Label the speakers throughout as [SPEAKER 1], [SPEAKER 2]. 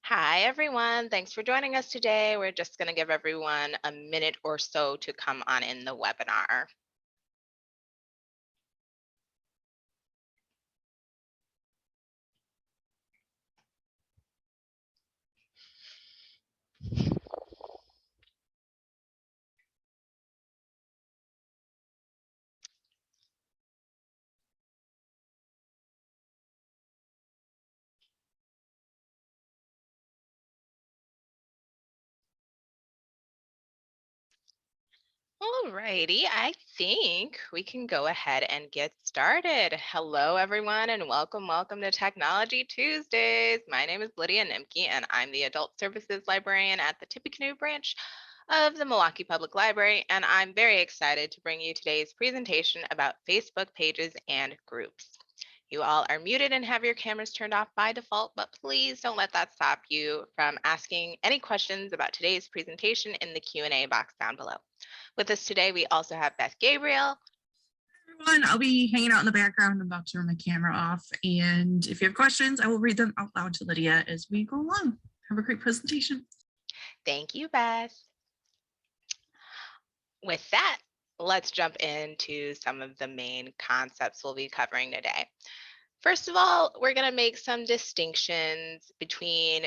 [SPEAKER 1] Hi, everyone. Thanks for joining us today. We're just going to give everyone a minute or so to come on in the webinar. All righty, I think we can go ahead and get started. Hello, everyone, and welcome to Technology Tuesdays. My name is Lydia Nimke, and I'm the Adult Services Librarian at the Tippecanoe branch of the Milwaukee Public Library, and I'm very excited to bring you today's presentation about Facebook pages and groups. You all are muted and have your cameras turned off by default, but please don't let that stop you from asking any questions about today's presentation in the Q&A box down below. With us today, we also have Beth Gabriel.
[SPEAKER 2] Everyone, I'll be hanging out in the background. I'm about to turn my camera off. And if you have questions, I will read them out loud to Lydia as we go along. Have a great presentation.
[SPEAKER 1] Thank you, Beth. With that, let's jump into some of the main concepts we'll be covering today. First of all, we're going to make some distinctions between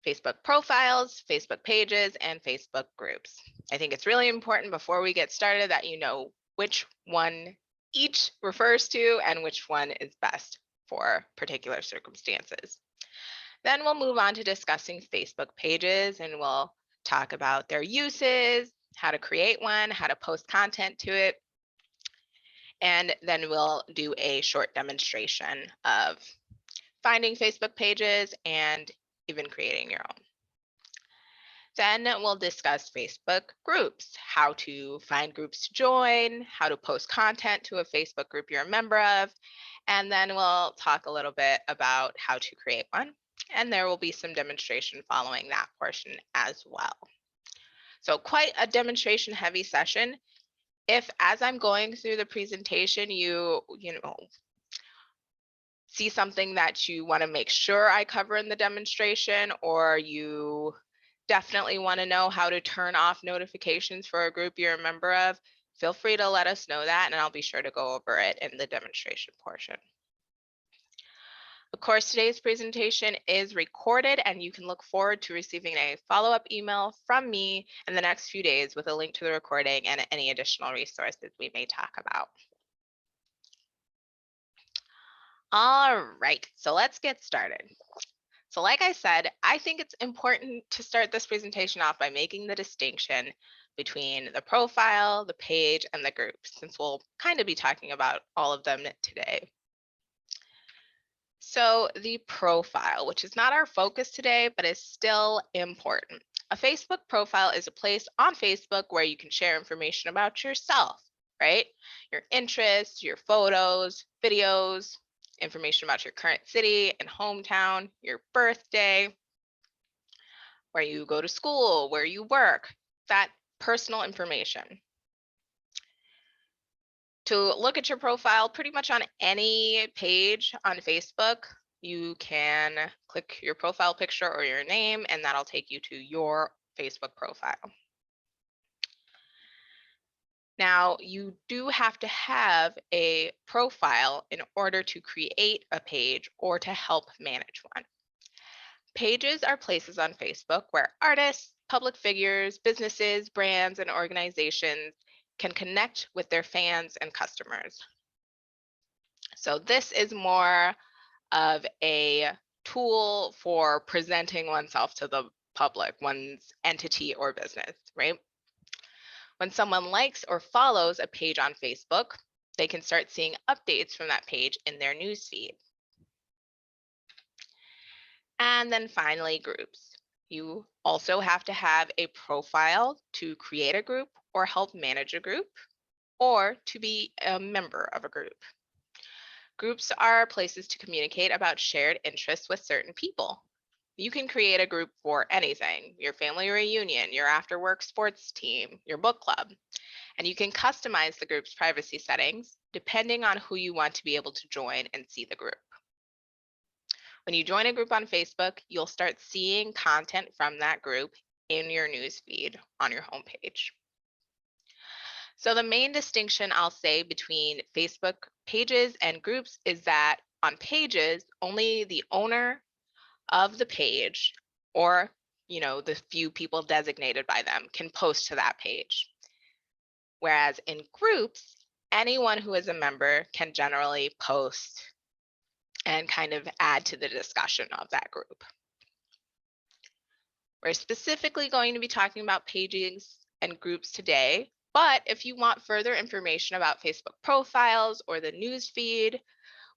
[SPEAKER 1] Facebook profiles, Facebook pages, and Facebook groups. I think it's really important before we get started that you know which one each refers to and which one is best for particular circumstances. Then we'll move on to discussing Facebook pages, and we'll talk about their uses, how to create one, how to post content to it, and then we'll do a short demonstration of finding Facebook pages and even creating your own. Then we'll discuss Facebook groups, how to find groups to join, how to post content to a Facebook group you're a member of, and then we'll talk a little bit about how to create one. And there will be some demonstration following that portion as well. So quite a demonstration heavy session. If as I'm going through the presentation, you see something that you want to make sure I cover in the demonstration, or you definitely want to know how to turn off notifications for a group you're a member of, feel free to let us know that, and I'll be sure to go over it in the demonstration portion. Of course, today's presentation is recorded, and you can look forward to receiving a follow-up email from me in the next few days with a link to the recording and any additional resources we may talk about. All right, so let's get started. So like I said, I think it's important to start this presentation off by making the distinction between the profile, the page, and the group, since we'll kind of be talking about all of them today. So the profile, which is not our focus today, but is still important. A Facebook profile is a place on Facebook where you can share information about yourself, right? Your interests, your photos, videos, information about your current city and hometown, your birthday, where you go to school, where you work, that personal information. To look at your profile pretty much on any page on Facebook, you can click your profile picture or your name, and that'll take you to your Facebook profile. Now, you do have to have a profile in order to create a page or to help manage one. Pages are places on Facebook where artists, public figures, businesses, brands, and organizations can connect with their fans and customers. So this is more of a tool for presenting oneself to the public, one's entity or business, right? When someone likes or follows a page on Facebook, they can start seeing updates from that page in their newsfeed. And then finally, groups. You also have to have a profile to create a group or help manage a group, or to be a member of a group. Groups are places to communicate about shared interests with certain people. You can create a group for anything, your family reunion, your after work sports team, your book club, and you can customize the group's privacy settings depending on who you want to be able to join and see the group. When you join a group on Facebook, you'll start seeing content from that group in your newsfeed on your homepage. So the main distinction I'll say between Facebook pages and groups is that on pages, only the owner of the page or the few people designated by them can post to that page. Whereas in groups, anyone who is a member can generally post and kind of add to the discussion of that group. We're specifically going to be talking about pages and groups today, but if you want further information about Facebook profiles or the news feed,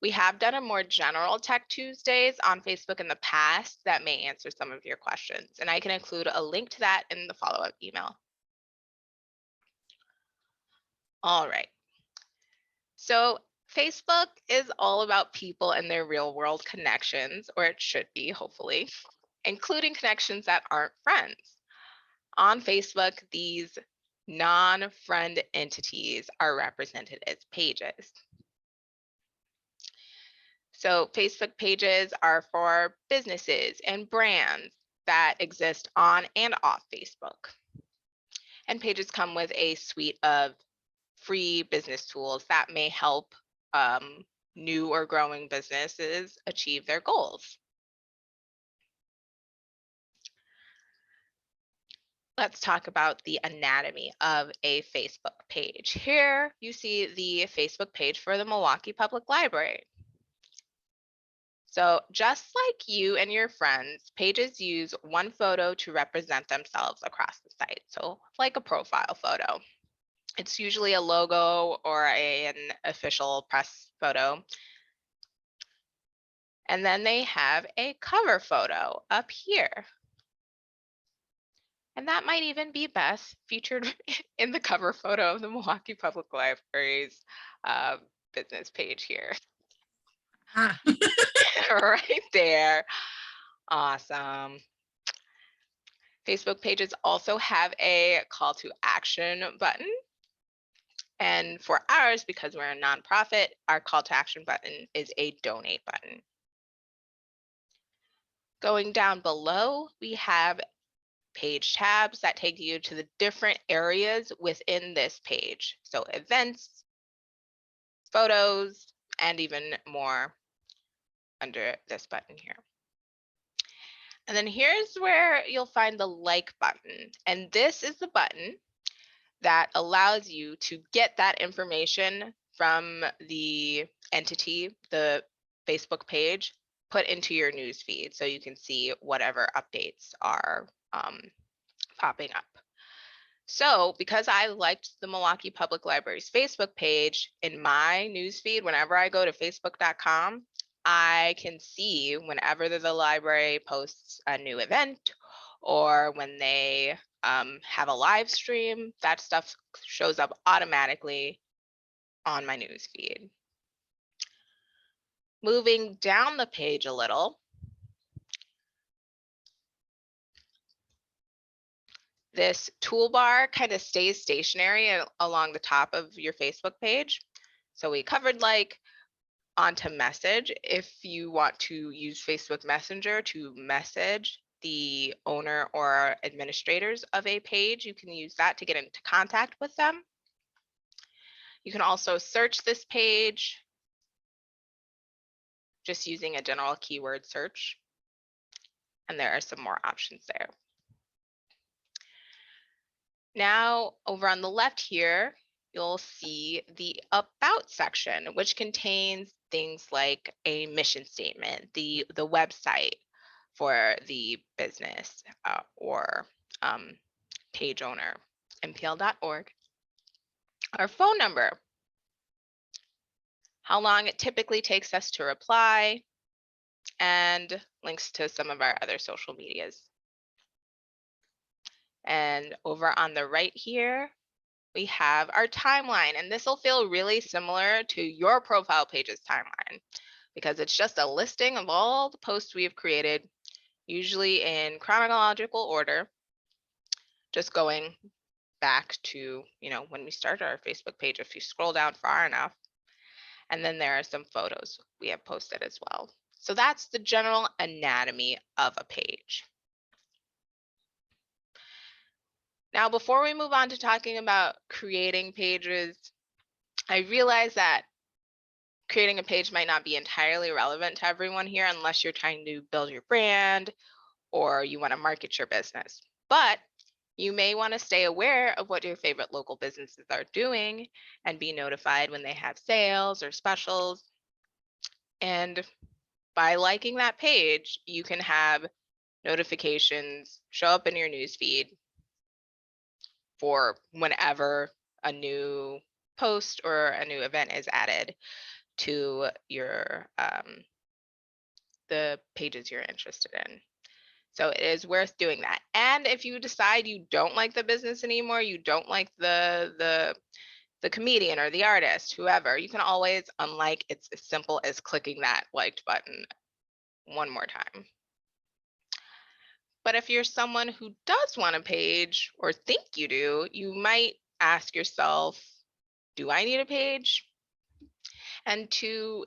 [SPEAKER 1] we have done a more general Tech Tuesdays on Facebook in the past that may answer some of your questions, and I can include a link to that in the follow-up email. All right. So Facebook is all about people and their real world connections, or it should be, hopefully, including connections that aren't friends. On Facebook, these non-friend entities are represented as pages. So Facebook pages are for businesses and brands that exist on and off Facebook. And pages come with a suite of free business tools that may help new or growing businesses achieve their goals. Let's talk about the anatomy of a Facebook page. Here you see the Facebook page for the Milwaukee Public Library. So just like you and your friends, pages use one photo to represent themselves across the site. So like a profile photo. It's usually a logo or an official press photo. And then they have a cover photo up here. And that might even be best featured in the cover photo of the Milwaukee Public Library's business page here.
[SPEAKER 2] Ah.
[SPEAKER 1] Right there. Awesome. Facebook pages also have a call to action button. And for ours, because we're a nonprofit, our call to action button is a donate button. Going down below, we have page tabs that take you to the different areas within this page. So events, photos, and even more under this button here. And then here's where you'll find the like button. And this is the button that allows you to get that information from the entity, the Facebook page, put into your news feed so you can see whatever updates are popping up. So because I liked the Milwaukee Public Library's Facebook page, in my newsfeed, whenever I go to facebook.com, I can see whenever the library posts a new event or when they have a live stream, that stuff shows up automatically on my newsfeed. Moving down the page a little, this toolbar kind of stays stationary along the top of your Facebook page. So we covered like onto message. If you want to use Facebook Messenger to message the owner or administrators of a page, you can use that to get into contact with them. You can also search this page just using a general keyword search. And there are some more options there. Now, over on the left here, you'll see the About section, which contains things like a mission statement, the website for the business or page owner, mpl.org, our phone number, how long it typically takes us to reply, and links to some of our other social medias. And over on the right here, we have our timeline, and this will feel really similar to your profile page's timeline because it's just a listing of all the posts we have created, usually in chronological order, just going back to, when we started our Facebook page, if you scroll down far enough. And then there are some photos we have posted as well. So that's the general anatomy of a page. Now, before we move on to talking about creating pages, I realize that creating a page might not be entirely relevant to everyone here unless you're trying to build your brand or you want to market your business. But you may want to stay aware of what your favorite local businesses are doing and be notified when they have sales or specials. And by liking that page, you can have notifications show up in your newsfeed for whenever a new post or a new event is added to your the pages you're interested in. So it is worth doing that. And if you decide you don't like the business anymore, you don't like the comedian or the artist, whoever, you can always unlike. It's as simple as clicking that liked button one more time. But if you're someone who does want a page or think you do, you might ask yourself, do I need a page? And to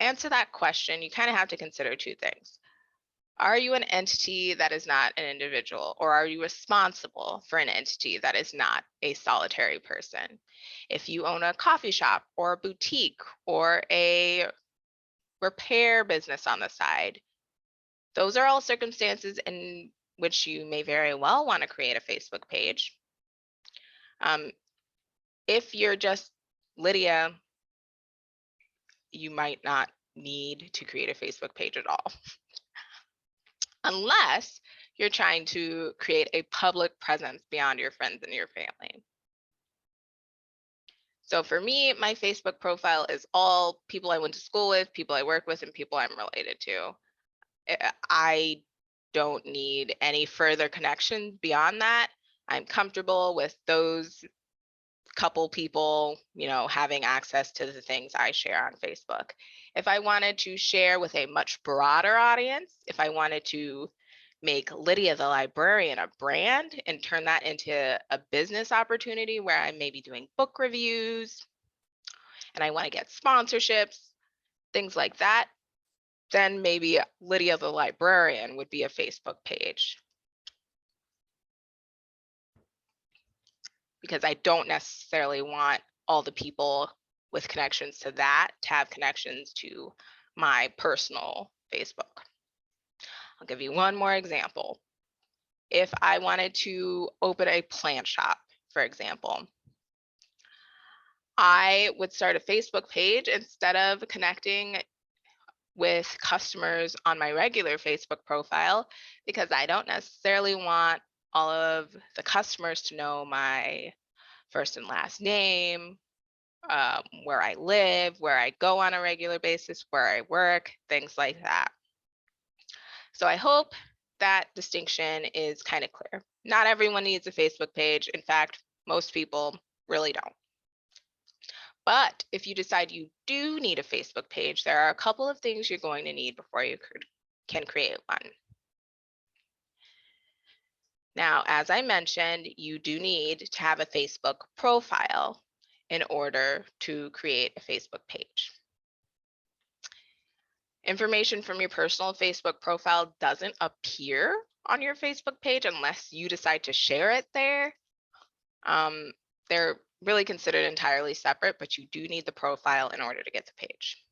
[SPEAKER 1] answer that question, you kind of have to consider two things. Are you an entity that is not an individual, or are you responsible for an entity that is not a solitary person? If you own a coffee shop or a boutique or a repair business on the side, those are all circumstances in which you may very well want to create a Facebook page. If you're just Lydia, you might not need to create a Facebook page at all. Unless you're trying to create a public presence beyond your friends and your family. So for me, my Facebook profile is all people I went to school with, people I work with, and people I'm related to. I don't need any further connections beyond that. I'm comfortable with those couple people, having access to the things I share on Facebook. If I wanted to share with a much broader audience, if I wanted to make Lydia the Librarian a brand and turn that into a business opportunity where I may be doing book reviews and I want to get sponsorships, things like that, then maybe Lydia the Librarian would be a Facebook page. Because I don't necessarily want all the people with connections to that to have connections to my personal Facebook. I'll give you one more example. If I wanted to open a plant shop, for example, I would start a Facebook page instead of connecting with customers on my regular Facebook profile, because I don't necessarily want all of the customers to know my first and last name, where I live, where I go on a regular basis, where I work, things like that. So I hope that distinction is kind of clear. Not everyone needs a Facebook page. In fact, most people really don't. But if you decide you do need a Facebook page, there are a couple of things you're going to need before you can create one. Now, as I mentioned, you do need to have a Facebook profile in order to create a Facebook page. Information from your personal Facebook profile doesn't appear on your Facebook page unless you decide to share it there. They're really considered entirely separate, but you do need the profile in order to get the page.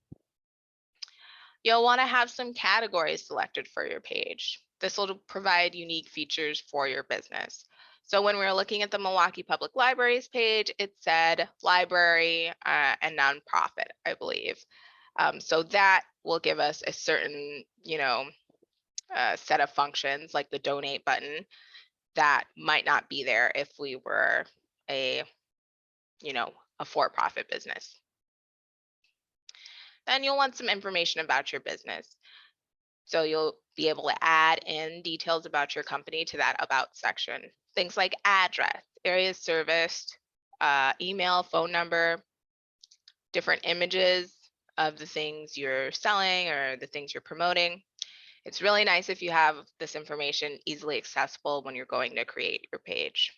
[SPEAKER 1] You'll want to have some categories selected for your page. This will provide unique features for your business. So when we were looking at the Milwaukee Public Libraries page, it said library and nonprofit, I believe. So that will give us a certain, set of functions like the donate button that might not be there if we were a for-profit business. Then you'll want some information about your business. So you'll be able to add in details about your company to that about section. Things like address, areas serviced, email, phone number, different images of the things you're selling or the things you're promoting. It's really nice if you have this information easily accessible when you're going to create your page.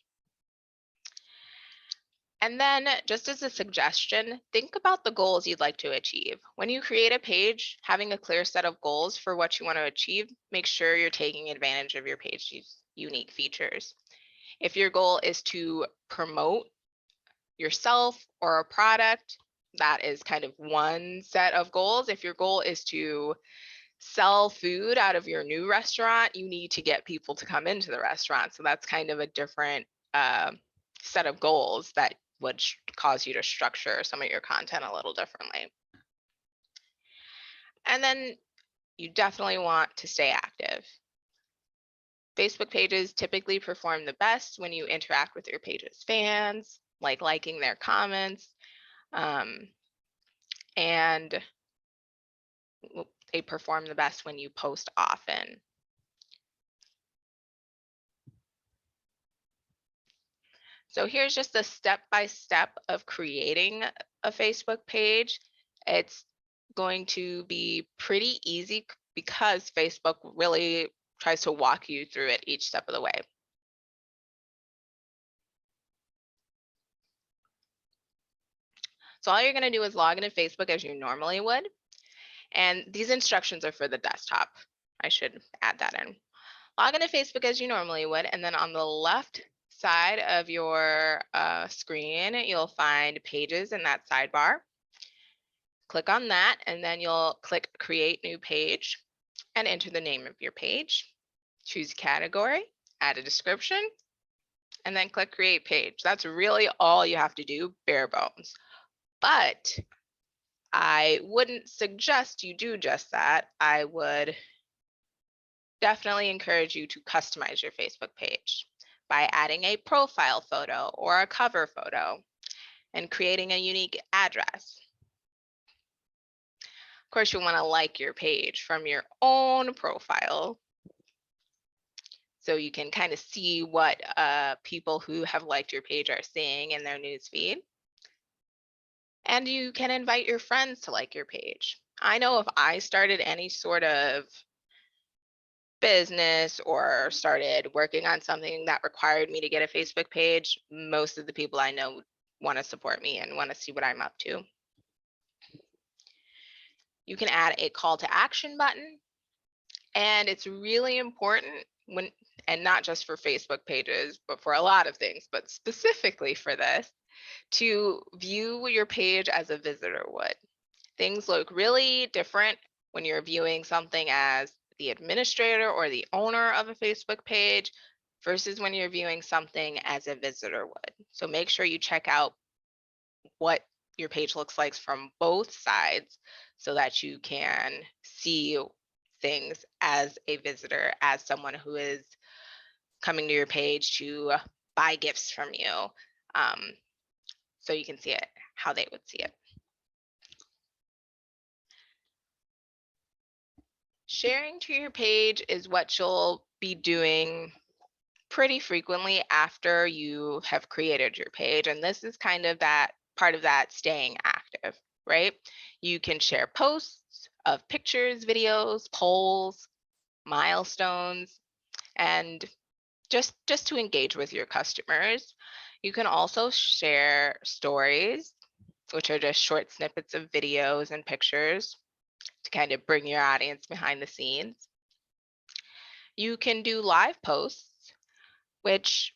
[SPEAKER 1] And then just as a suggestion, think about the goals you'd like to achieve. When you create a page, having a clear set of goals for what you want to achieve, make sure you're taking advantage of your page's unique features. If your goal is to promote yourself or a product, that is kind of one set of goals. If your goal is to sell food out of your new restaurant, you need to get people to come into the restaurant. So that's kind of a different set of goals that would cause you to structure some of your content a little differently. And then you definitely want to stay active. Facebook pages typically perform the best when you interact with your page's fans, like liking their comments, and they perform the best when you post often. So here's just a step-by-step of creating a Facebook page. It's going to be pretty easy because Facebook really tries to walk you through it each step of the way. So all you're going to do is log into Facebook as you normally would. And these instructions are for the desktop. I should add that in. Log into Facebook as you normally would, and then on the left side of your screen, you'll find pages in that sidebar. Click on that, and then you'll click Create New Page and enter the name of your page. Choose category, add a description, and then click Create Page. That's really all you have to do, bare bones. But I wouldn't suggest you do just that. I would definitely encourage you to customize your Facebook page by adding a profile photo or a cover photo and creating a unique address. Of course, you want to like your page from your own profile so you can kind of see what people who have liked your page are seeing in their newsfeed. And you can invite your friends to like your page. I know if I started any sort of business or started working on something that required me to get a Facebook page, most of the people I know want to support me and want to see what I'm up to. You can add a call to action button, and it's really important when, and not just for Facebook pages, but for a lot of things, but specifically for this, to view your page as a visitor would. Things look really different when you're viewing something as the administrator or the owner of a Facebook page versus when you're viewing something as a visitor would. So make sure you check out what your page looks like from both sides so that you can see things as a visitor, as someone who is coming to your page to buy gifts from you. So you can see it how they would see it. Sharing to your page is what you'll be doing pretty frequently after you have created your page. And this is kind of that part of that staying active, right? You can share posts of pictures, videos, polls, milestones, and just to engage with your customers. You can also share stories, which are just short snippets of videos and pictures to kind of bring your audience behind the scenes. You can do live posts, which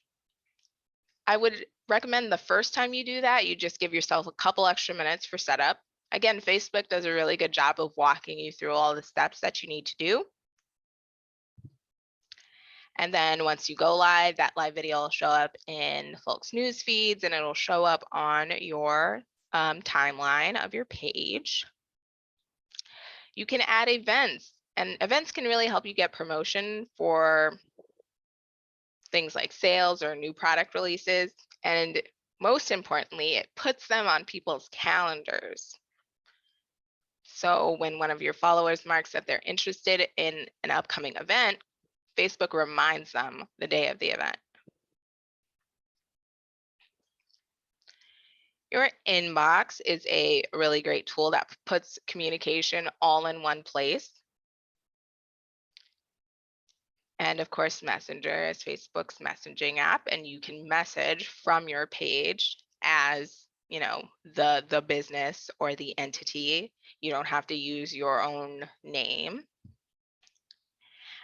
[SPEAKER 1] I would recommend the first time you do that, you just give yourself a couple extra minutes for setup. Again, Facebook does a really good job of walking you through all the steps that you need to do. And then once you go live, that live video will show up in folks' news feeds and it'll show up on your timeline of your page. You can add events, and events can really help you get promotion for things like sales or new product releases. And most importantly, it puts them on people's calendars. So when one of your followers marks that they're interested in an upcoming event, Facebook reminds them the day of the event. Your inbox is a really great tool that puts communication all in one place. And of course, Messenger is Facebook's messaging app, and you can message from your page as, you know, the business or the entity. You don't have to use your own name.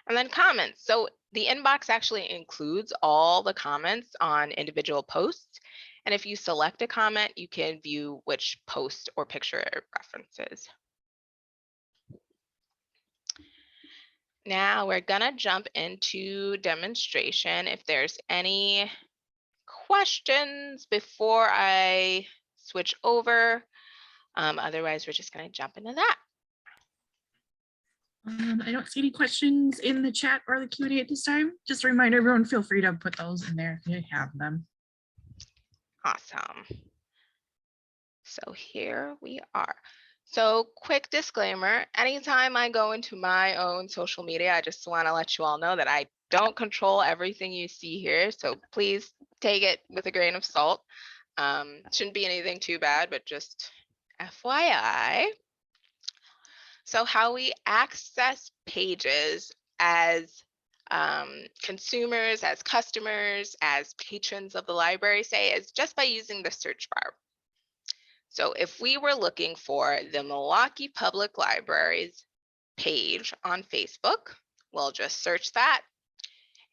[SPEAKER 1] And then comments. So the inbox actually includes all the comments on individual posts. And if you select a comment, you can view which post or picture it references. Now we're gonna jump into demonstration. If there's any questions before I switch over, otherwise we're just gonna jump into that.
[SPEAKER 2] I don't see any questions in the chat or the Q&A at this time. Just a reminder, everyone, feel free to put those in there if you have them.
[SPEAKER 1] Awesome. So here we are. So quick disclaimer, anytime I go into my own social media, I just want to let you all know that I don't control everything you see here. So please take it with a grain of salt. Shouldn't be anything too bad, but just FYI. So how we access pages as consumers, as customers, as patrons of the library, say, is just by using the search bar. So if we were looking for the Milwaukee Public Library's page on Facebook, we'll just search that.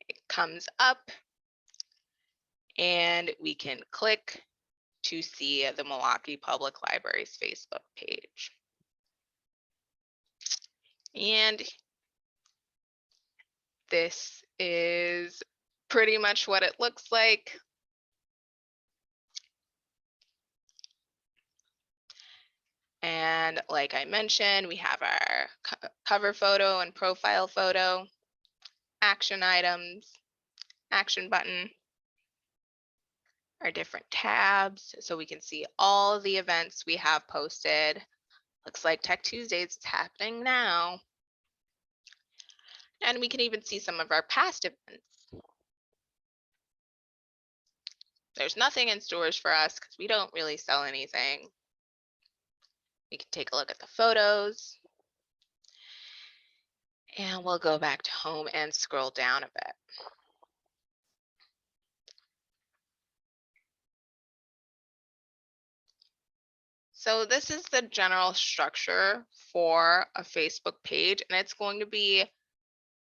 [SPEAKER 1] It comes up and we can click to see the Milwaukee Public Library's Facebook page. And this is pretty much what it looks like. And like I mentioned, we have our cover photo and profile photo, action items, action button, our different tabs, so we can see all the events we have posted. Looks like Tech Tuesdays is happening now. And we can even see some of our past events. There's nothing in stores for us because we don't really sell anything. We can take a look at the photos. And we'll go back to home and scroll down a bit. So this is the general structure for a Facebook page, and it's going to be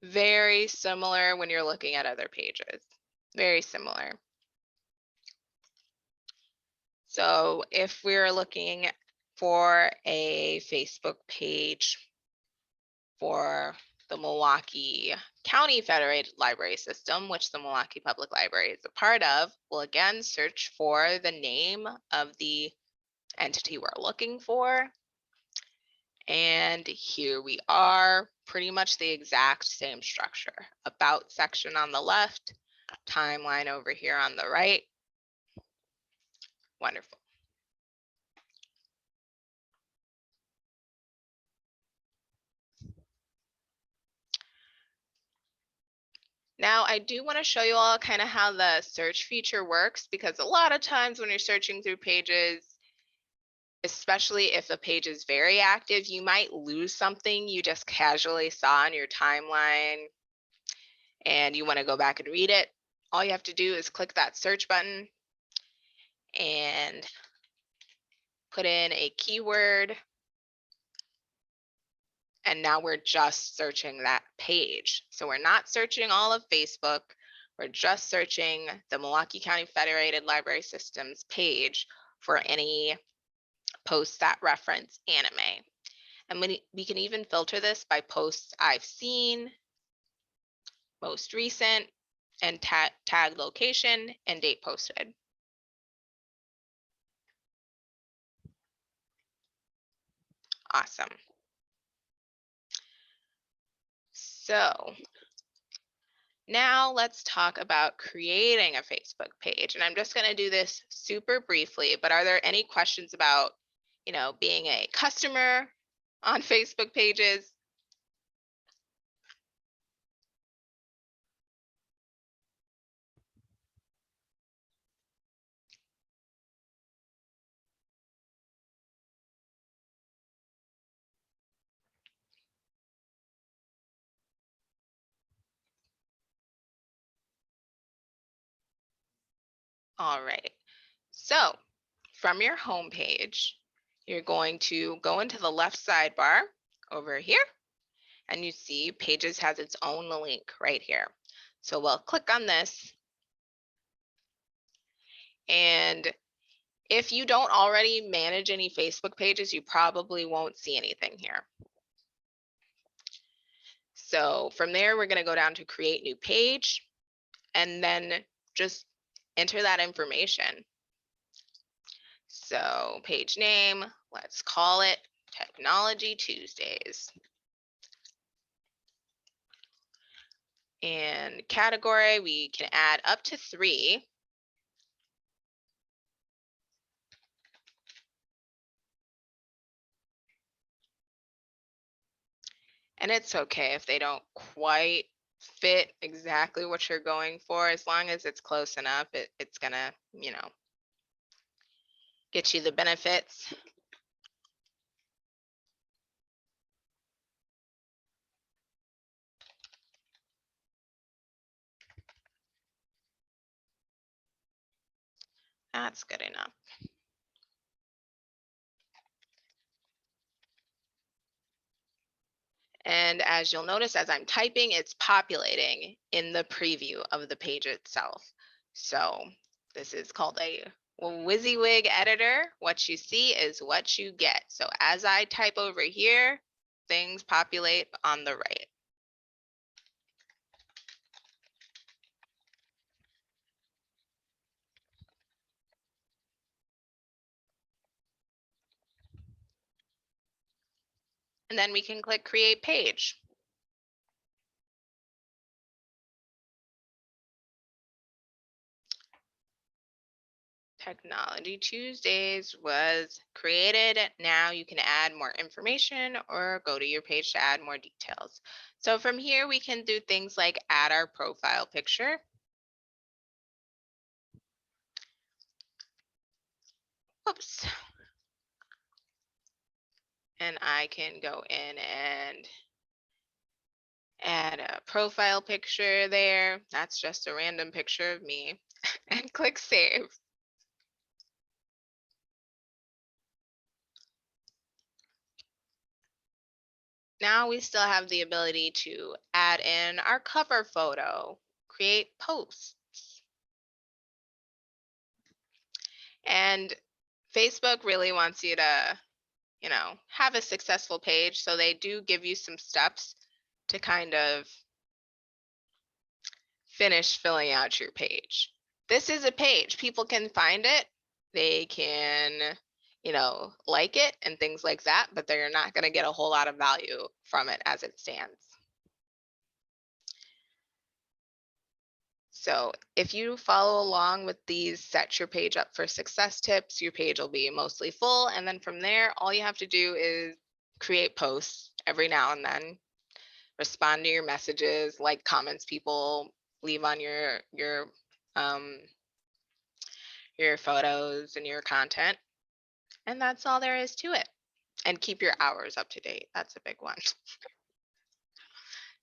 [SPEAKER 1] very similar when you're looking at other pages. Very similar. So if we're looking for a Facebook page for the Milwaukee County Federated Library System, which the Milwaukee Public Library is a part of, we'll again search for the name of the entity we're looking for. And here we are, pretty much the exact same structure. About section on the left, timeline over here on the right. Wonderful. Now, I do want to show you all kind of how the search feature works, because a lot of times when you're searching through pages, especially if the page is very active, you might lose something you just casually saw on your timeline and you want to go back and read it. All you have to do is click that search button and put in a keyword. And now we're just searching that page. So we're not searching all of Facebook. We're just searching the Milwaukee County Federated Library Systems page for any posts that reference anime. And we can even filter this by posts I've seen, most recent, and tag location and date posted. Awesome. So now let's talk about creating a Facebook page. And I'm just going to do this super briefly, but are there any questions about, being a customer on Facebook pages? All right. So from your home page, you're going to go into the left sidebar over here, and you see Pages has its own link right here. So we'll click on this. And if you don't already manage any Facebook pages, you probably won't see anything here. So from there, we're going to go down to create new page and then just enter that information. So page name, let's call it Technology Tuesdays. And category, we can add up to 3. And it's okay if they don't quite fit exactly what you're going for. As long as it's close enough, it's gonna, get you the benefits. That's good enough. And as you'll notice, as I'm typing, it's populating in the preview of the page itself. So this is called a WYSIWYG editor. What you see is what you get. So as I type over here, things populate on the right. And then we can click Create Page. Technology Tuesdays was created. Now you can add more information or go to your page to add more details. So from here, we can do things like add our profile picture. Oops. And I can go in and add a profile picture there. That's just a random picture of me and click Save. Now we still have the ability to add in our cover photo, create posts. And Facebook really wants you to, have a successful page. So they do give you some steps to kind of finish filling out your page. This is a page. People can find it. They can, like it and things like that, but they're not going to get a whole lot of value from it as it stands. So if you follow along with these set your page up for success tips, your page will be mostly full. And then from there, all you have to do is create posts every now and then, respond to your messages, like comments people leave on your photos and your content. And that's all there is to it. And keep your hours up to date. That's a big one.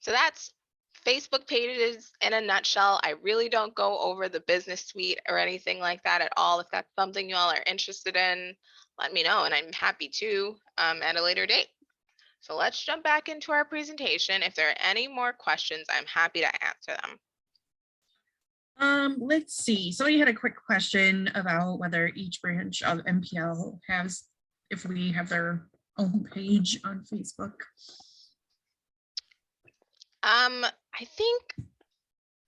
[SPEAKER 1] So that's Facebook pages in a nutshell. I really don't go over the business suite or anything like that at all. If that's something you all are interested in, let me know and I'm happy to at a later date. So let's jump back into our presentation. If there are any more questions, I'm happy to answer them.
[SPEAKER 2] Let's see. Somebody had a quick question about whether each branch of MPL has, if we have their own page on Facebook.
[SPEAKER 1] I think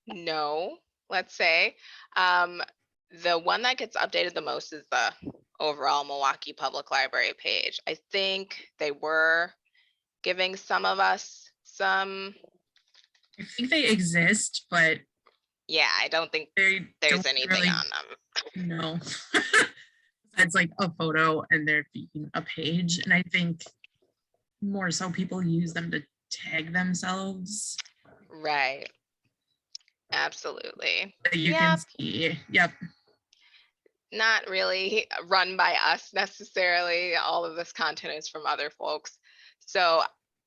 [SPEAKER 1] no, let's say. The one that gets updated the most is the overall Milwaukee Public Library page. I think they were giving some of us some.
[SPEAKER 2] I think they exist, but
[SPEAKER 1] yeah, I don't think there's anything really on them.
[SPEAKER 2] No. That's like a photo and there being a page. And I think more so people use them to tag themselves.
[SPEAKER 1] Right. Absolutely.
[SPEAKER 2] You can see. Yep.
[SPEAKER 1] Not really run by us necessarily. All of this content is from other folks. So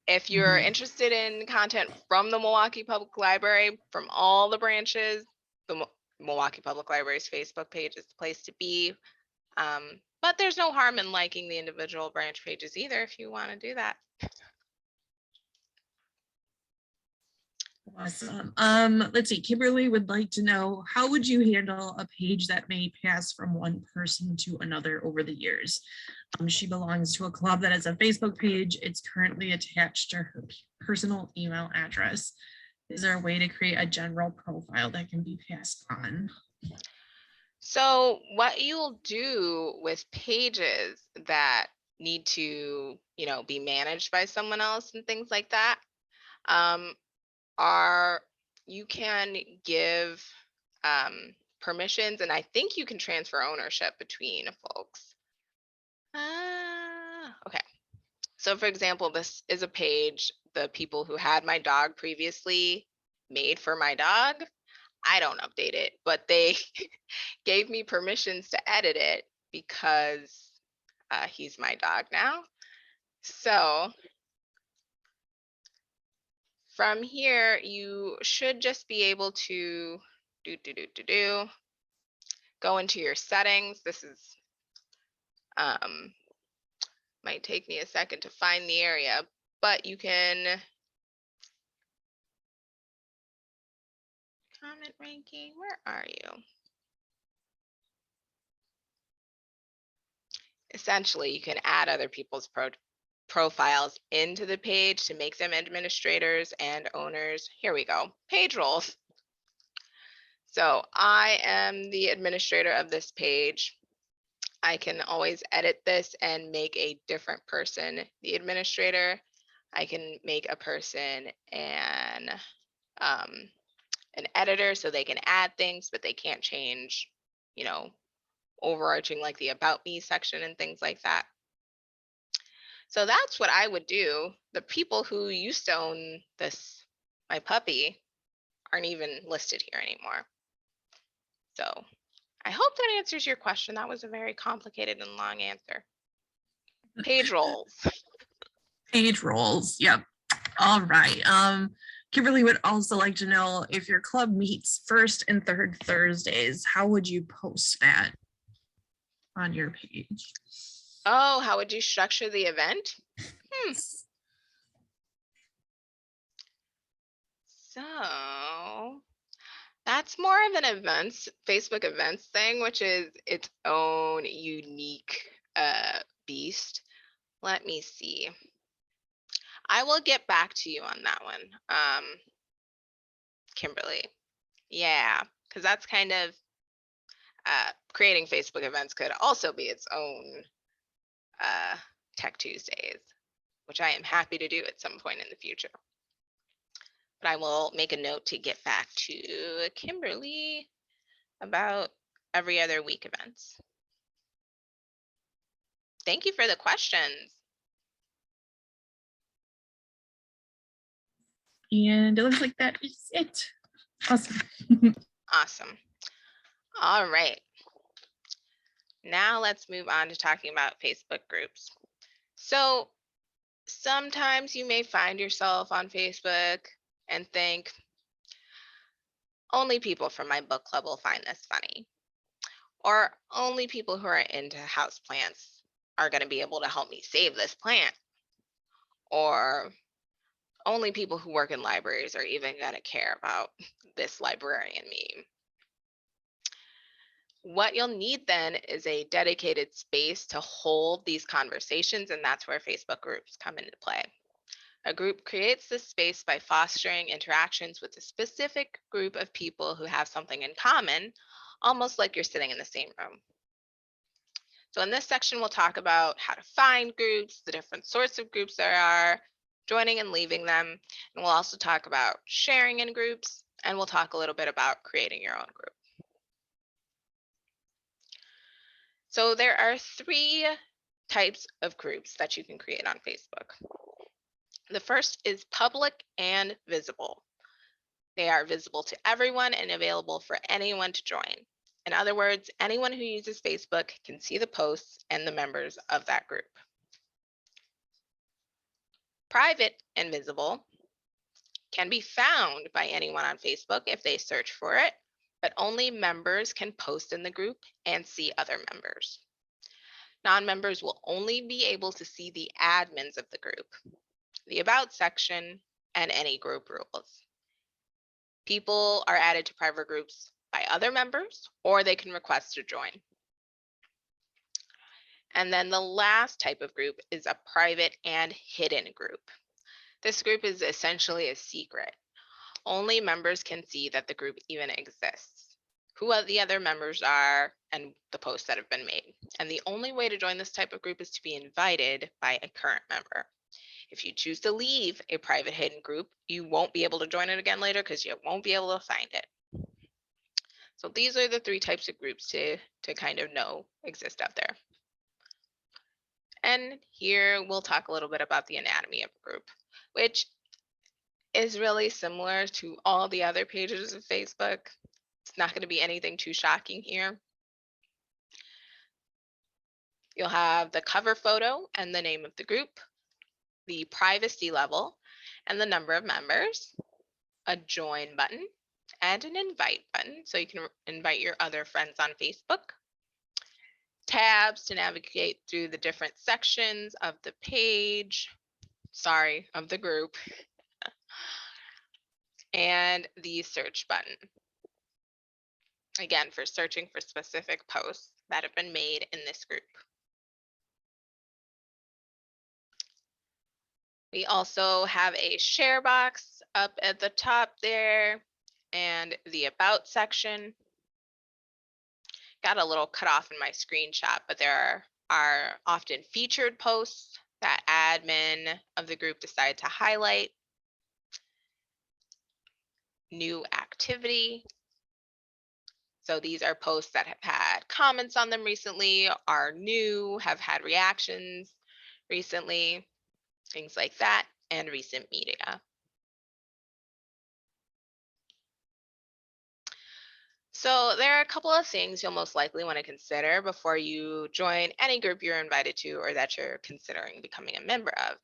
[SPEAKER 1] if you're interested in content from the Milwaukee Public Library, from all the branches, the Milwaukee Public Library's Facebook page is the place to be. But there's no harm in liking the individual branch pages either if you want to do that.
[SPEAKER 2] Awesome. Let's see. Kimberly would like to know, how would you handle a page that may pass from one person to another over the years? She belongs to a club that has a Facebook page. It's currently attached to her personal email address. Is there a way to create a general profile that can be passed on?
[SPEAKER 1] So what you'll do with pages that need to, be managed by someone else and things like that, are you can give permissions, and I think you can transfer ownership between folks. Okay. So for example, this is a page the people who had my dog previously made for my dog. I don't update it, but they gave me permissions to edit it because he's my dog now. So from here, you should just be able to go into your settings. This is might take me a second to find the area, but you can comment ranking. Where are you? Essentially, you can add other people's profiles into the page to make them administrators and owners. Here we go. Page roles. So I am the administrator of this page. I can always edit this and make a different person the administrator. I can make a person an editor so they can add things, but they can't change, overarching like the about me section and things like that. So that's what I would do. The people who used to own this, my puppy, aren't even listed here anymore. So I hope that answers your question. That was a very complicated and long answer. Page roles.
[SPEAKER 2] Page roles. Yep. All right. Kimberly would also like to know, if your club meets first and third Thursdays, how would you post that on your page?
[SPEAKER 1] Oh, how would you structure the event? So that's more of an Facebook events thing, which is its own unique beast. Let me see. I will get back to you on that one, Kimberly. Yeah, because that's kind of creating Facebook events could also be its own Tech Tuesdays, which I am happy to do at some point in the future. But I will make a note to get back to Kimberly about every other week events. Thank you for the questions.
[SPEAKER 2] And it looks like that is it. Awesome.
[SPEAKER 1] Awesome. All right. Now let's move on to talking about Facebook groups. So sometimes you may find yourself on Facebook and think, only people from my book club will find this funny. Or only people who are into houseplants are going to be able to help me save this plant. Or only people who work in libraries are even going to care about this librarian meme. What you'll need then is a dedicated space to hold these conversations, and that's where Facebook groups come into play. A group creates this space by fostering interactions with a specific group of people who have something in common, almost like you're sitting in the same room. So in this section, we'll talk about how to find groups, the different sorts of groups there are, joining and leaving them, and we'll also talk about sharing in groups, and we'll talk a little bit about creating your own group. So there are 3 types of groups that you can create on Facebook. The first is public and visible. They are visible to everyone and available for anyone to join. In other words, anyone who uses Facebook can see the posts and the members of that group. Private and visible can be found by anyone on Facebook if they search for it, but only members can post in the group and see other members. Non-members will only be able to see the admins of the group, the About section, and any group rules. People are added to private groups by other members, or they can request to join. And then the last type of group is a private and hidden group. This group is essentially a secret. Only members can see that the group even exists, who the other members are, and the posts that have been made. And the only way to join this type of group is to be invited by a current member. If you choose to leave a private hidden group, you won't be able to join it again later because you won't be able to find it. So these are the 3 types of groups to kind of know exist out there. And here we'll talk a little bit about the anatomy of a group, which is really similar to all the other pages of Facebook. It's not going to be anything too shocking here. You'll have the cover photo and the name of the group, the privacy level and the number of members, a join button, and an invite button, so you can invite your other friends on Facebook, tabs to navigate through the different sections of the page, of the group, and the search button. Again, for searching for specific posts that have been made in this group. We also have a share box up at the top there and the about section. Got a little cut off in my screenshot, but there are often featured posts that admin of the group decide to highlight. New activity. So these are posts that have had comments on them recently, are new, have had reactions recently, things like that, and recent media. So there are a couple of things you'll most likely want to consider before you join any group you're invited to or that you're considering becoming a member of.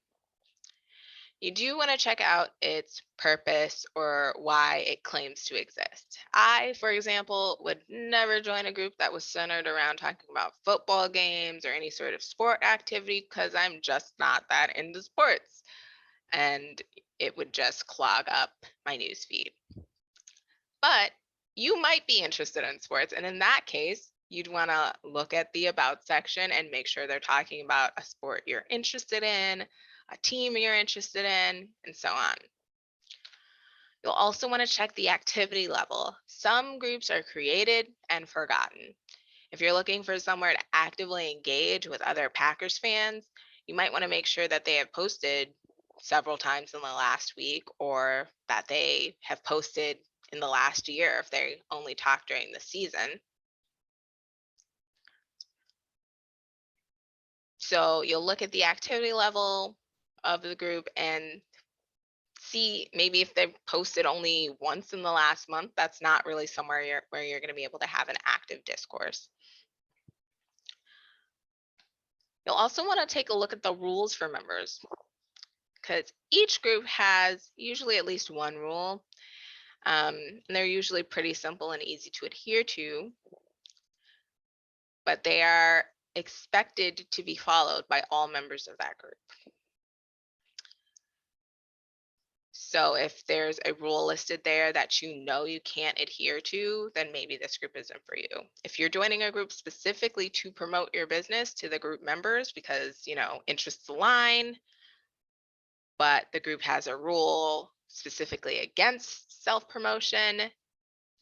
[SPEAKER 1] You do want to check out its purpose or why it claims to exist. I, for example, would never join a group that was centered around talking about football games or any sort of sport activity because I'm just not that into sports. And it would just clog up my newsfeed. But you might be interested in sports. And in that case, you'd want to look at the about section and make sure they're talking about a sport you're interested in, a team you're interested in, and so on. You'll also want to check the activity level. Some groups are created and forgotten. If you're looking for somewhere to actively engage with other Packers fans, you might want to make sure that they have posted several times in the last week or that they have posted in the last year if they only talk during the season. So you'll look at the activity level of the group and see maybe if they've posted only once in the last month, that's not really somewhere where you're going to be able to have an active discourse. You'll also want to take a look at the rules for members because each group has usually at least one rule. And they're usually pretty simple and easy to adhere to, but they are expected to be followed by all members of that group. So if there's a rule listed there that you know you can't adhere to, then maybe this group isn't for you. If you're joining a group specifically to promote your business to the group members because, interests align, but the group has a rule specifically against self-promotion,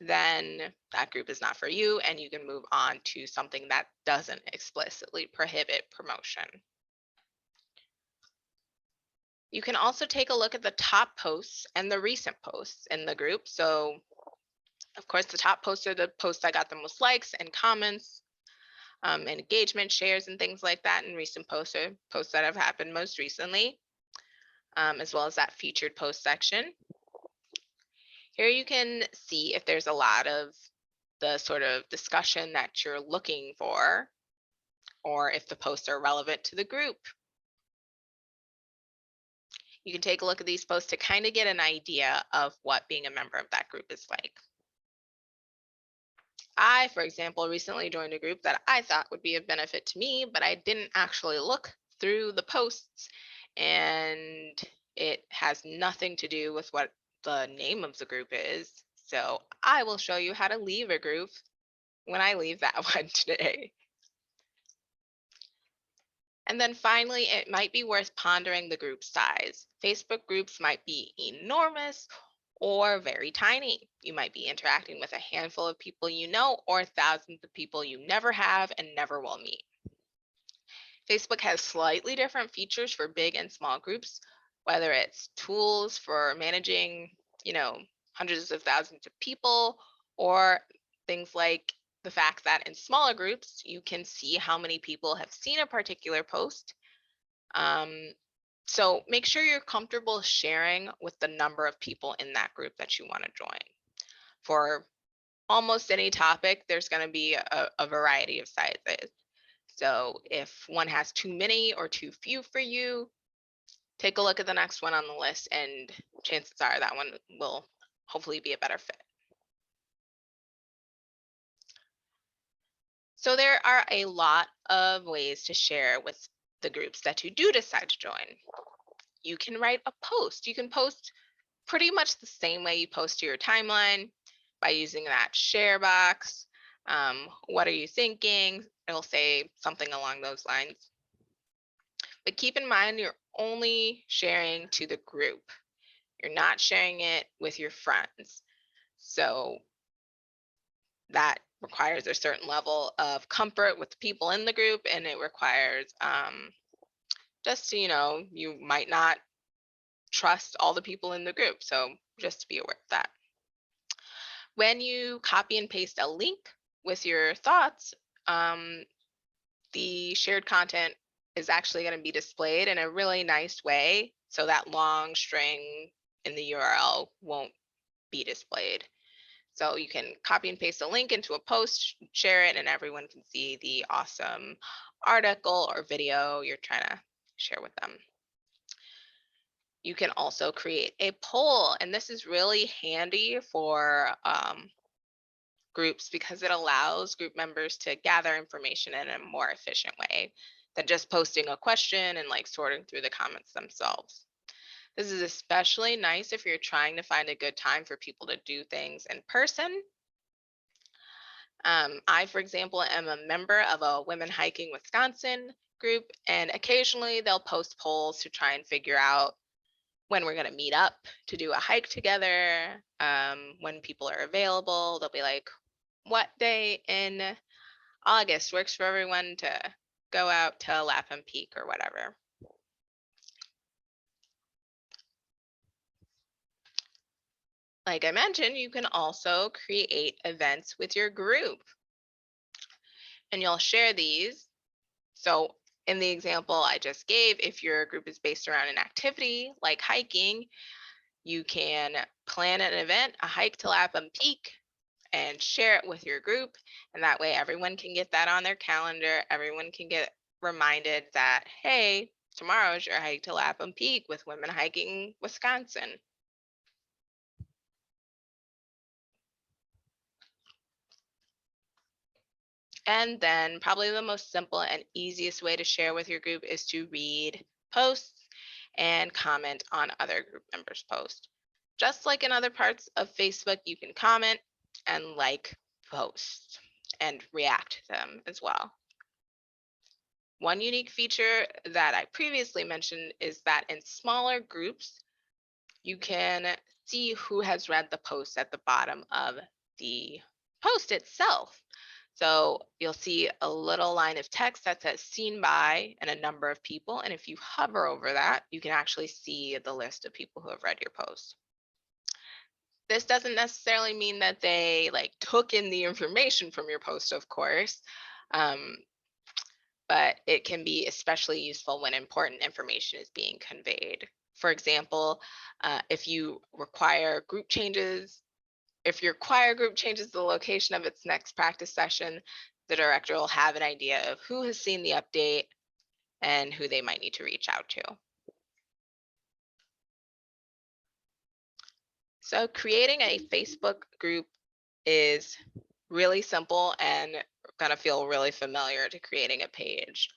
[SPEAKER 1] then that group is not for you and you can move on to something that doesn't explicitly prohibit promotion. You can also take a look at the top posts and the recent posts in the group. So of course, the top posts are the posts that got the most likes and comments, and engagement, shares, and things like that. And recent posts are posts that have happened most recently, as well as that featured post section. Here you can see if there's a lot of the sort of discussion that you're looking for, or if the posts are relevant to the group. You can take a look at these posts to kind of get an idea of what being a member of that group is like. I, for example, recently joined a group that I thought would be of benefit to me, but I didn't actually look through the posts, and it has nothing to do with what the name of the group is. So I will show you how to leave a group when I leave that one today. And then finally, it might be worth pondering the group size. Facebook groups might be enormous or very tiny. You might be interacting with a handful of people you know or thousands of people you never have and never will meet. Facebook has slightly different features for big and small groups, whether it's tools for managing, hundreds of thousands of people, or things like the fact that in smaller groups, you can see how many people have seen a particular post. So make sure you're comfortable sharing with the number of people in that group that you want to join. For almost any topic, there's going to be a variety of sizes. So if one has too many or too few for you, take a look at the next one on the list, and chances are that one will hopefully be a better fit. So there are a lot of ways to share with the groups that you do decide to join. You can write a post. You can post pretty much the same way you post to your timeline by using that share box. What are you thinking? It'll say something along those lines. But keep in mind, you're only sharing to the group. You're not sharing it with your friends. So that requires a certain level of comfort with the people in the group, and it requires just so you might not trust all the people in the group. So just to be aware of that. When you copy and paste a link with your thoughts, the shared content is actually going to be displayed in a really nice way, so that long string in the URL won't be displayed. So you can copy and paste a link into a post, share it, and everyone can see the awesome article or video you're trying to share with them. You can also create a poll, and this is really handy for groups because it allows group members to gather information in a more efficient way than just posting a question and sorting through the comments themselves. This is especially nice if you're trying to find a good time for people to do things in person. I, for example, am a member of a Women Hiking Wisconsin group, and occasionally they'll post polls to try and figure out when we're going to meet up to do a hike together, when people are available. They'll be like, what day in August works for everyone to go out to Lapham Peak or whatever. Like I mentioned, you can also create events with your group, and you'll share these. So in the example I just gave, if your group is based around an activity like hiking, you can plan an event, a hike to Lapham Peak, and share it with your group. And that way everyone can get that on their calendar. Everyone can get reminded that, hey, tomorrow's your hike to Lapham Peak with Women Hiking Wisconsin. And then probably the most simple and easiest way to share with your group is to read posts and comment on other group members' posts. Just like in other parts of Facebook, you can comment and like posts and react to them as well. One unique feature that I previously mentioned is that in smaller groups, you can see who has read the post at the bottom of the post itself. So you'll see a little line of text that says seen by and a number of people. And if you hover over that, you can actually see the list of people who have read your post. This doesn't necessarily mean that they took in the information from your post, of course, but it can be especially useful when important information is being conveyed. For example, if your choir group changes the location of its next practice session, the director will have an idea of who has seen the update and who they might need to reach out to. So creating a Facebook group is really simple and gonna feel really familiar to creating a page.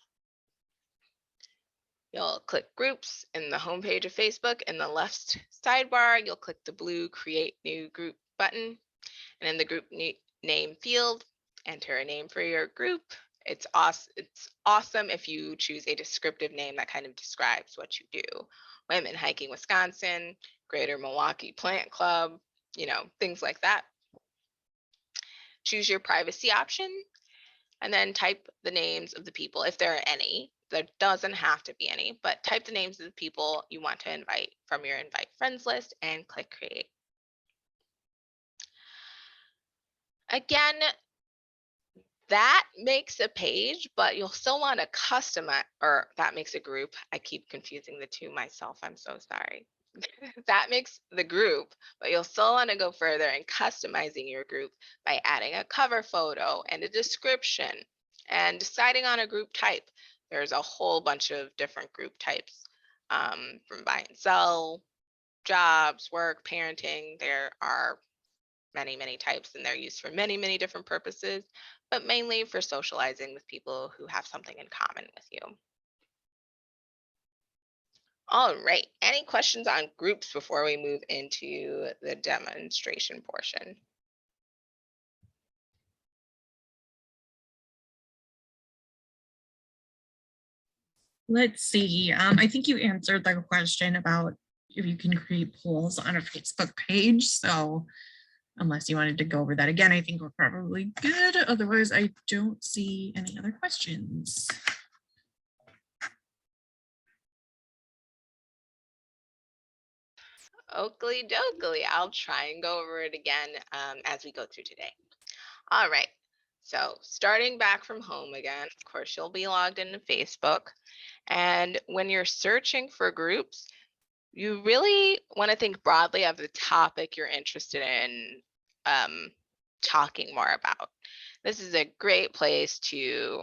[SPEAKER 1] You'll click groups in the homepage of Facebook. In the left sidebar, you'll click the blue create new group button. And in the group name field, enter a name for your group. It's awesome if you choose a descriptive name that kind of describes what you do. Women Hiking Wisconsin, Greater Milwaukee Plant Club, things like that. Choose your privacy option and then type the names of the people, if there are any. There doesn't have to be any, but type the names of the people you want to invite from your invite friends list and click create. Again, that makes a page, but you'll still want to customize, or that makes a group. I keep confusing the two myself. I'm so sorry. That makes the group, but you'll still want to go further in customizing your group by adding a cover photo and a description and deciding on a group type. There's a whole bunch of different group types, from buy and sell, jobs, work, parenting. There are many, many types, and they're used for many, many different purposes, but mainly for socializing with people who have something in common with you. All right, any questions on groups before we move into the demonstration portion?
[SPEAKER 2] Let's see. I think you answered the question about if you can create polls on a Facebook page. So unless you wanted to go over that again, I think we're probably good. Otherwise, I don't see any other questions.
[SPEAKER 1] Oakley dokley, I'll try and go over it again as we go through today. All right, so starting back from home again, of course, you'll be logged into Facebook. And when you're searching for groups, you really want to think broadly of the topic you're interested in talking more about. This is a great place to,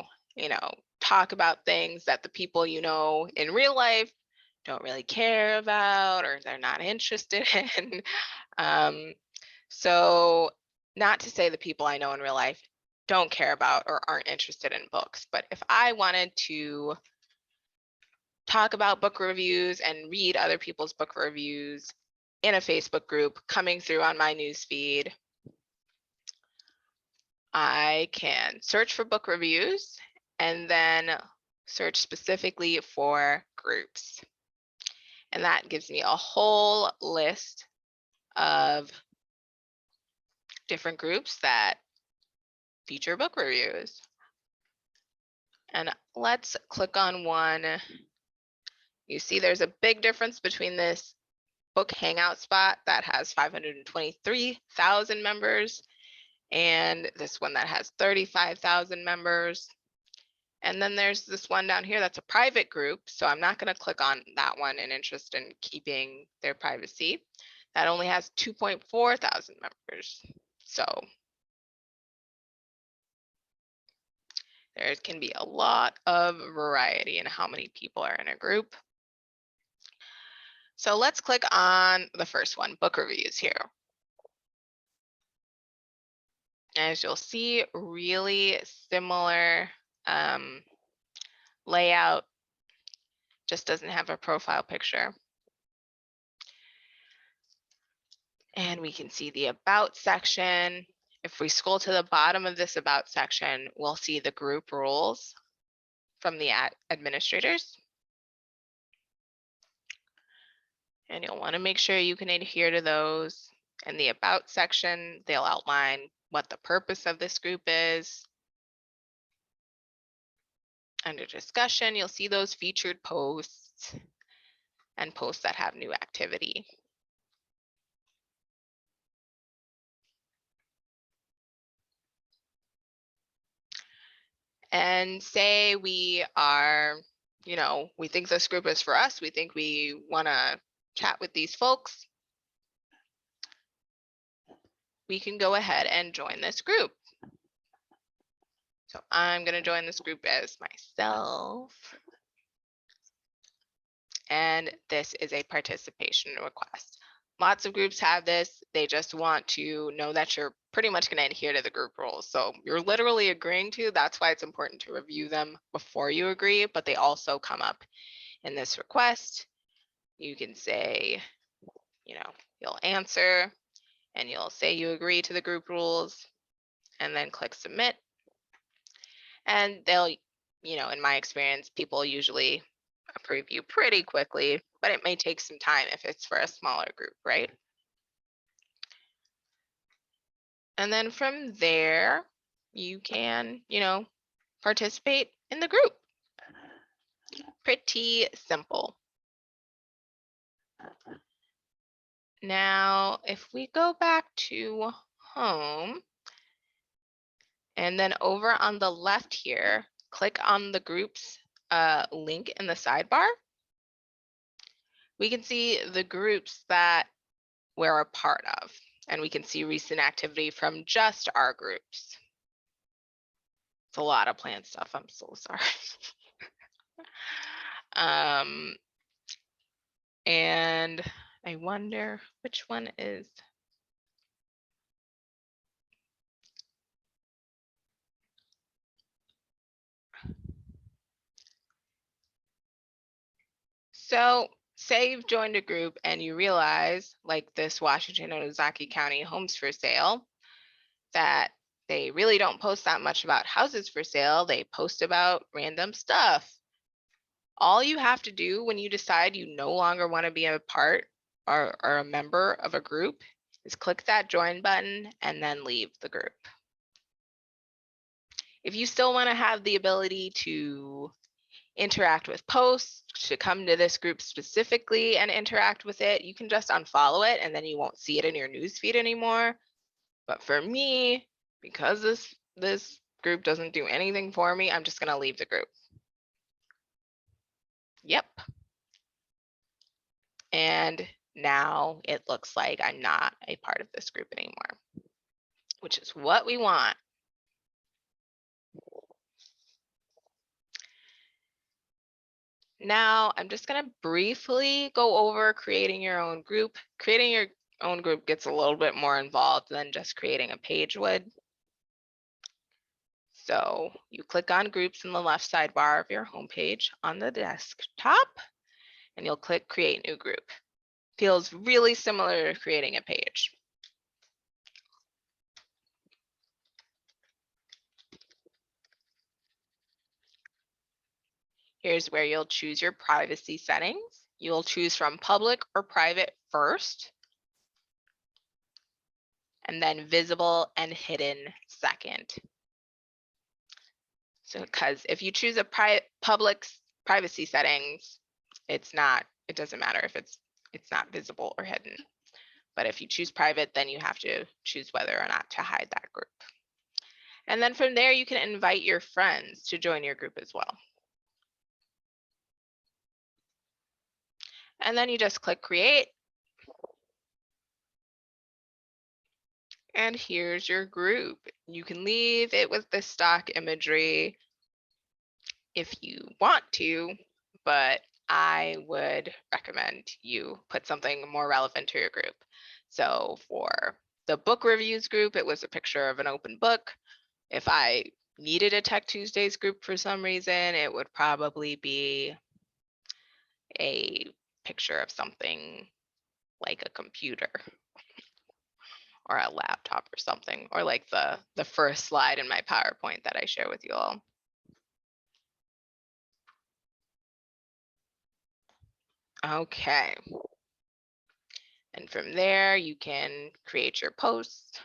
[SPEAKER 1] talk about things that the people in real life don't really care about or they're not interested in. So, not to say the people I know in real life don't care about or aren't interested in books, but if I wanted to talk about book reviews and read other people's book reviews in a Facebook group coming through on my news feed, I can search for book reviews and then search specifically for groups. And that gives me a whole list of different groups that feature book reviews. And let's click on one. You see there's a big difference between this book hangout spot that has 523,000 members and this one that has 35,000 members. And then there's this one down here that's a private group. So I'm not going to click on that one in interest in keeping their privacy. That only has 2.4 thousand members. So there can be a lot of variety in how many people are in a group. So let's click on the first one, book reviews here. As you'll see, really similar layout, just doesn't have a profile picture. And we can see the about section. If we scroll to the bottom of this about section, we'll see the group rules from the administrators. And you'll want to make sure you can adhere to those. In the about section, they'll outline what the purpose of this group is. Under discussion, you'll see those featured posts and posts that have new activity. And say we are, we think this group is for us. We think we want to chat with these folks. We can go ahead and join this group. So I'm going to join this group as myself. And this is a participation request. Lots of groups have this. They just want to know that you're pretty much going to adhere to the group rules. So you're literally agreeing to, that's why it's important to review them before you agree, but they also come up in this request. You can say, you'll answer and you'll say you agree to the group rules and then click submit. And they'll, in my experience, people usually approve you pretty quickly, but it may take some time if it's for a smaller group, right? And then from there, you can, participate in the group. Pretty simple. Now, if we go back to home, and then over on the left here, click on the groups link in the sidebar, we can see the groups that we're a part of, and we can see recent activity from just our groups. It's a lot of plant stuff. I'm so sorry. And I wonder which one is. So say you've joined a group and you realize, like this Washington Ozaukee County Homes for Sale, that they really don't post that much about houses for sale. They post about random stuff. All you have to do when you decide you no longer want to be a part or a member of a group is click that join button and then leave the group. If you still want to have the ability to interact with posts, to come to this group specifically and interact with it, you can just unfollow it and then you won't see it in your newsfeed anymore. But for me, because this group doesn't do anything for me, I'm just going to leave the group. Yep. And now it looks like I'm not a part of this group anymore, which is what we want. Now, I'm just going to briefly go over creating your own group. Creating your own group gets a little bit more involved than just creating a page would. So you click on groups in the left sidebar of your homepage on the desktop, and you'll click create new group. Feels really similar to creating a page. Here's where you'll choose your privacy settings. You'll choose from public or private first, and then visible and hidden second. So, because if you choose a public privacy settings, it doesn't matter if it's not visible or hidden. But if you choose private, then you have to choose whether or not to hide that group. And then from there, you can invite your friends to join your group as well. And then you just click create. And here's your group. You can leave it with the stock imagery if you want to, but I would recommend you put something more relevant to your group. So for the book reviews group, it was a picture of an open book. If I needed a Tech Tuesdays group for some reason, it would probably be a picture of something like a computer or a laptop or something, or like the first slide in my PowerPoint that I share with you all. Okay. And from there, you can create your post.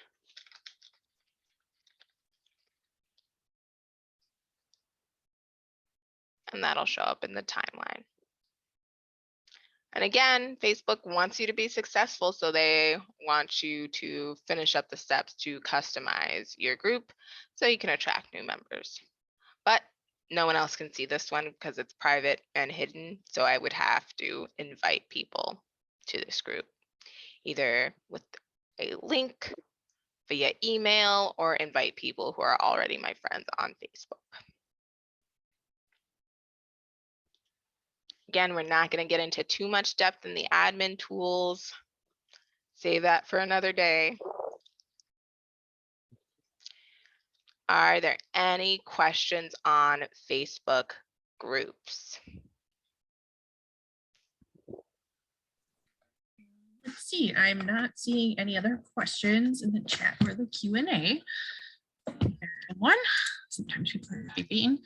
[SPEAKER 1] And that'll show up in the timeline. And again, Facebook wants you to be successful, so they want you to finish up the steps to customize your group so you can attract new members. But no one else can see this one because it's private and hidden, so I would have to invite people to this group, either with a link via email or invite people who are already my friends on Facebook. Again, we're not going to get into too much depth in the admin tools. Save that for another day. Are there any questions on Facebook groups?
[SPEAKER 2] Let's see, I'm not seeing any other questions in the chat or the Q&A. One, sometimes people are typing.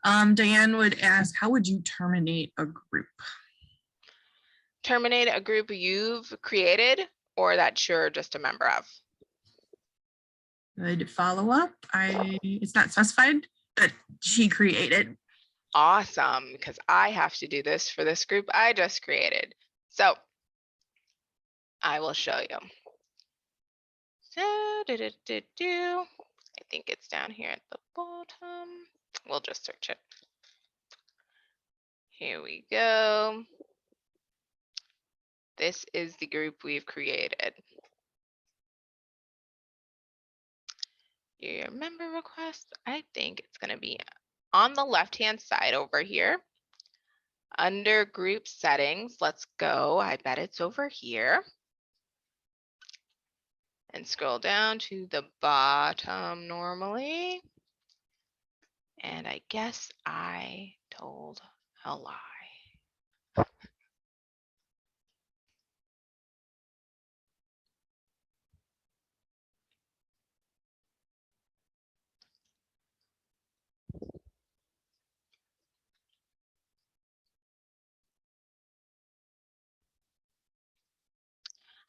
[SPEAKER 2] Diane would ask, how would you terminate a group?
[SPEAKER 1] Terminate a group you've created or that you're just a member of?
[SPEAKER 2] Good follow up. It's not specified that she created.
[SPEAKER 1] Awesome, because I have to do this for this group I just created. So I will show you. So I think it's down here at the bottom. We'll just search it. Here we go. This is the group we've created. Your member request, I think it's going to be on the left-hand side over here. Under group settings, let's go. I bet it's over here. And scroll down to the bottom normally. And I guess I told a lie.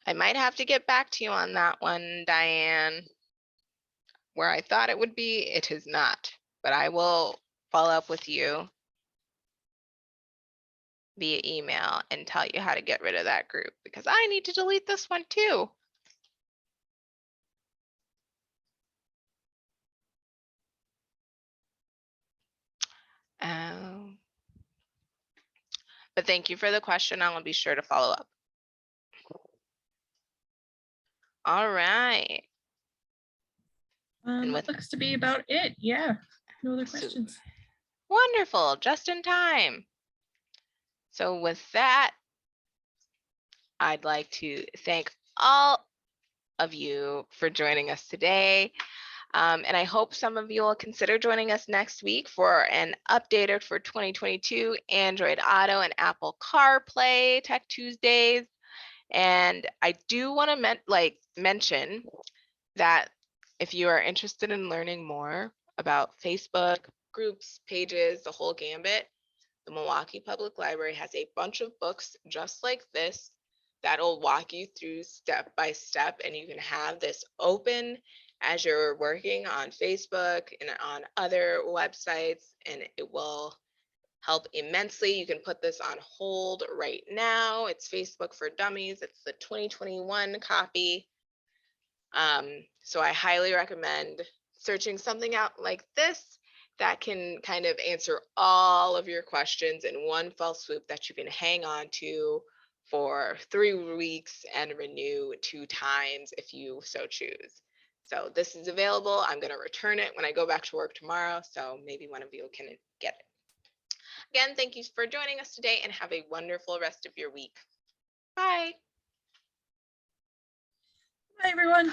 [SPEAKER 1] I might have to get back to you on that one, Diane. Where I thought it would be, it is not, but I will follow up with you via email and tell you how to get rid of that group because I need to delete this one too. But thank you for the question. I will be sure to follow up. All right. And
[SPEAKER 2] That looks to be about it. Yeah, no other questions.
[SPEAKER 1] Wonderful, just in time. So with that, I'd like to thank all of you for joining us today. And I hope some of you will consider joining us next week for an updated for 2022 Android Auto and Apple CarPlay Tech Tuesdays. And I do want to mention that if you are interested in learning more about Facebook, groups, pages, the whole gambit, the Milwaukee Public Library has a bunch of books just like this that'll walk you through step by step, and you can have this open as you're working on Facebook and on other websites, and it will help immensely. You can put this on hold right now. It's Facebook for Dummies. It's the 2021 copy. So I highly recommend searching something out like this that can kind of answer all of your questions in one fell swoop that you can hang on to for 3 weeks and renew 2 times if you so choose. So this is available. I'm going to return it when I go back to work tomorrow. So maybe one of you can get it. Again, thank you for joining us today and have a wonderful rest of your week. Bye.
[SPEAKER 2] Bye, everyone.